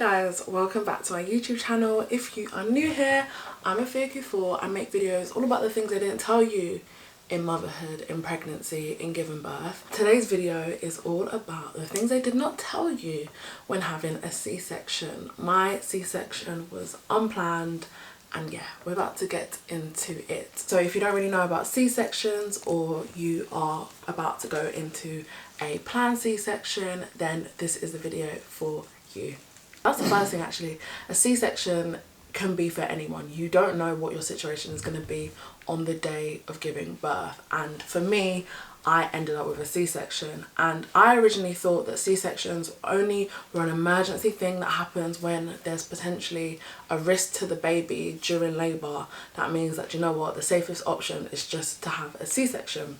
guys, welcome back to my YouTube channel. If you are new here, I'm Afia Kufuor. I make videos all about the things I didn't tell you in motherhood, in pregnancy, in giving birth. Today's video is all about the things I did not tell you when having a C-section. My C-section was unplanned, and yeah, we're about to get into it. So if you don't really know about C-sections, or you are about to go into a planned C-section, then this is the video for you. That's the first thing actually. A C-section can be for anyone. You don't know what your situation is going to be on the day of giving birth, and for me, I ended up with a C-section, and I originally thought that C-sections only were an emergency thing that happens when there's potentially a risk to the baby during labour. That means that, you know what, the safest option is just to have a C-section.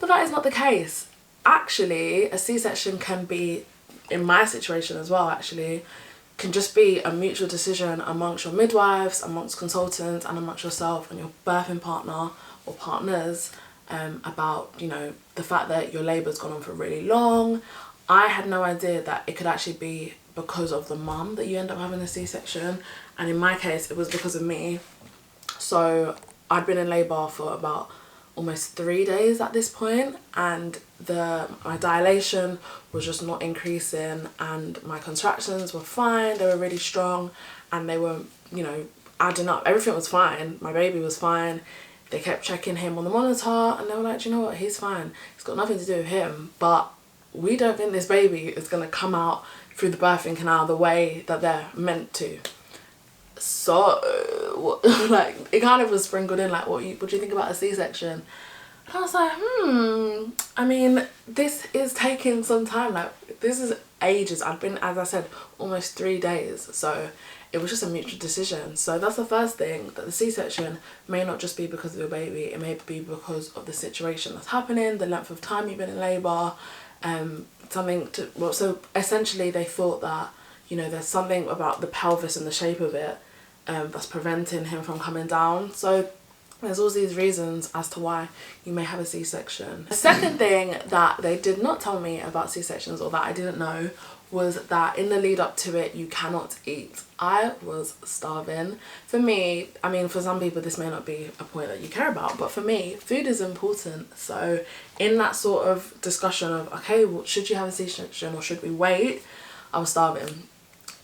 But that is not the case. Actually, a C-section can be, in my situation as well actually, can just be a mutual decision amongst your midwives, amongst consultants, and amongst yourself and your birthing partner or partners, about, you know, the fact that your labour's gone on for really long. I had no idea that it could actually be because of the mum that you end up having a C-section, and in my case it was because of me. So I'd been in labour for about almost 3 days at this point, and my dilation was just not increasing, and my contractions were fine. They were really strong, and they were, you know, adding up. Everything was fine. My baby was fine. They kept checking him on the monitor, and they were like, do you know what, he's fine, it's got nothing to do with him, but we don't think this baby is going to come out through the birthing canal the way that they're meant to. So like, it kind of was sprinkled in like, what do you think about a C-section? And I was like, I mean, this is taking some time. Like, this is ages. I'd been, as I said, almost 3 days, so it was just a mutual decision. So that's the first thing, that the C-section may not just be because of your baby, it may be because of the situation that's happening, the length of time you've been in labour, so essentially they thought that, you know, there's something about the pelvis and the shape of it that's preventing him from coming down. So there's all these reasons as to why you may have a C-section. The second thing that they did not tell me about C-sections, or that I didn't know, was that in the lead up to it you cannot eat. I was starving. For me, I mean, for some people this may not be a point that you care about, but for me, food is important. So in that sort of discussion of, okay, well, should you have a C-section or should we wait, I was starving.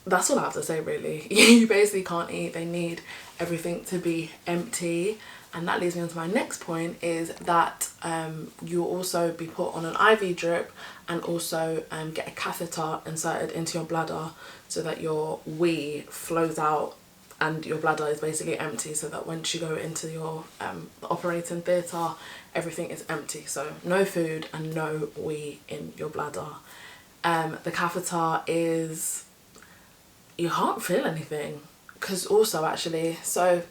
That's all I have to say really. You basically can't eat. They need everything to be empty. And that leads me on to my next point, is that you'll also be put on an IV drip, and also get a catheter inserted into your bladder so that your wee flows out and your bladder is basically empty, so that once you go into your operating theatre, everything is empty. So no food and no wee in your bladder. The catheter is, you can't feel anything, because also actually, so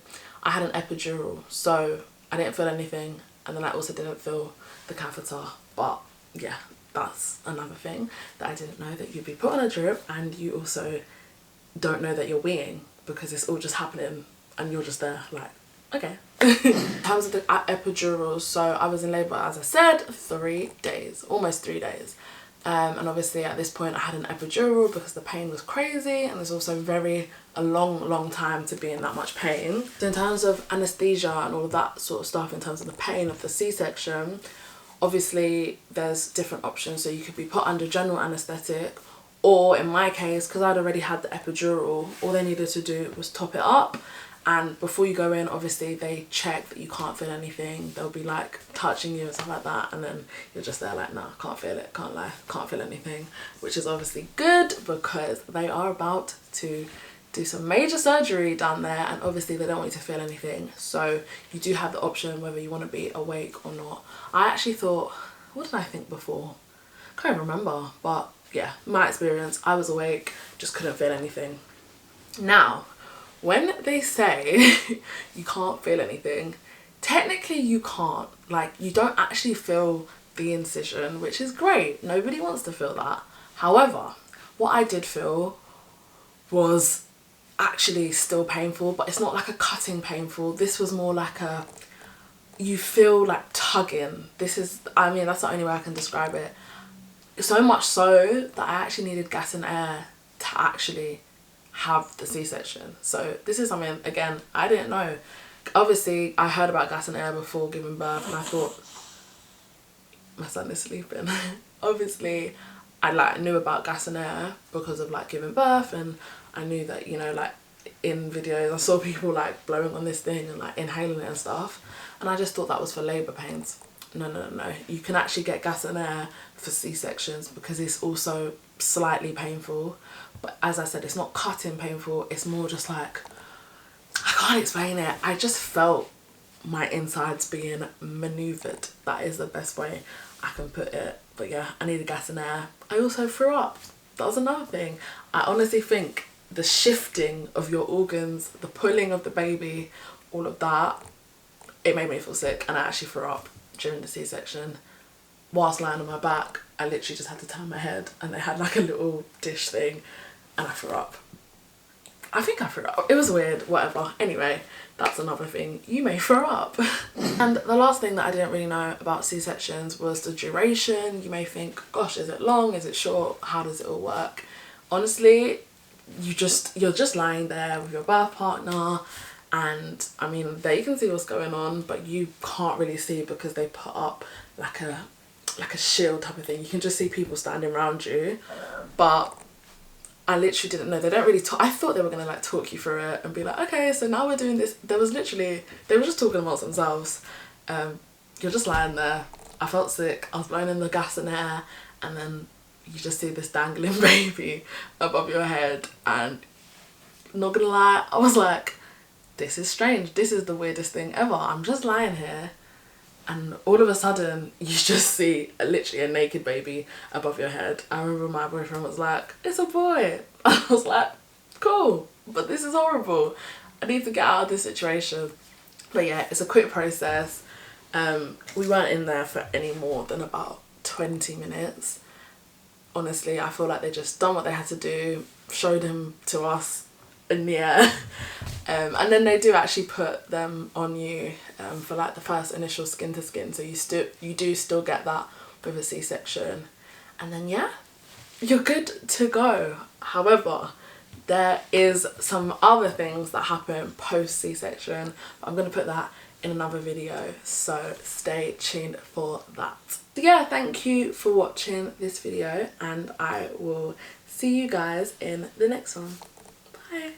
I had an epidural, so I didn't feel anything, and then I also didn't feel the catheter. But yeah, that's another thing that I didn't know, that you'd be put on a drip and you also don't know that you're weeing, because it's all just happening and you're just there like, okay. In terms of the epidural, so I was in labour, as I said, 3 days, almost 3 days. And obviously at this point I had an epidural because the pain was crazy, and there's also a long time to be in that much pain. So in terms of anaesthesia and all of that sort of stuff, in terms of the pain of the C-section, obviously there's different options. So you could be put under general anaesthetic, or in my case, because I'd already had the epidural, all they needed to do was top it up. And before you go in, obviously they check that you can't feel anything. They'll be like touching you and stuff like that, and then you're just there like, nah, can't feel it, can't lie, can't feel anything, which is obviously good, because they are about to do some major surgery down there, and obviously they don't want you to feel anything. So you do have the option whether you want to be awake or not. I actually thought, what did I think before? Can't even remember, but yeah, my experience, I was awake, just couldn't feel anything. Now, when they say you can't feel anything, technically you can't. Like, you don't actually feel the incision, which is great. Nobody wants to feel that. However, what I did feel was actually still painful, but it's not like a cutting painful. This was more like a, you feel like tugging. This is, I mean, that's the only way I can describe it. So much so that I actually needed gas and air to actually have the C-section. So this is something, again, I didn't know. Obviously, I heard about gas and air before giving birth, and I thought, my son is sleeping. Obviously, I like knew about gas and air because of like giving birth, and I knew that, you know, like in videos I saw people like blowing on this thing and like inhaling it and stuff, and I just thought that was for labour pains. No. You can actually get gas and air for C-sections because it's also slightly painful, but as I said, it's not cutting painful, it's more just like, I can't explain it. I just felt my insides being manoeuvred. That is the best way I can put it. But yeah, I needed gas and air. I also threw up. That was another thing. I honestly think the shifting of your organs, the pulling of the baby, all of that, it made me feel sick, and I actually threw up during the C-section. Whilst lying on my back, I literally just had to turn my head, and they had like a little dish thing, and I threw up. I think I threw up. It was weird, whatever. Anyway, that's another thing. You may throw up. And the last thing that I didn't really know about C-sections was the duration. You may think, gosh, is it long? Is it short? How does it all work? Honestly, you're just lying there with your birth partner, and I mean, they can see what's going on, but you can't really see because they put up like a shield type of thing. You can just see people standing around you, but I literally didn't know. They don't really talk. I thought they were gonna like talk you through it and be like, okay, so now we're doing this. They were just talking amongst themselves. You're just lying there. I felt sick. I was blowing in the gas and air, and then you just see this dangling baby above your head, and not gonna lie, I was like, this is strange. This is the weirdest thing ever. I'm just lying here, and all of a sudden you just see literally a naked baby above your head. I remember my boyfriend was like, it's a boy. I was like, cool, but this is horrible. I need to get out of this situation. But yeah, it's a quick process. We weren't in there for any more than about 20 minutes. Honestly, I feel like they just done what they had to do, showed him to us in the air, and then they do actually put them on you for like the first initial skin to skin, so you do still get that with a C-section, and then yeah, you're good to go. However, there is some other things that happen post C-section. I'm going to put that in another video, so stay tuned for that. So yeah, thank you for watching this video, and I will see you guys in the next one. Bye.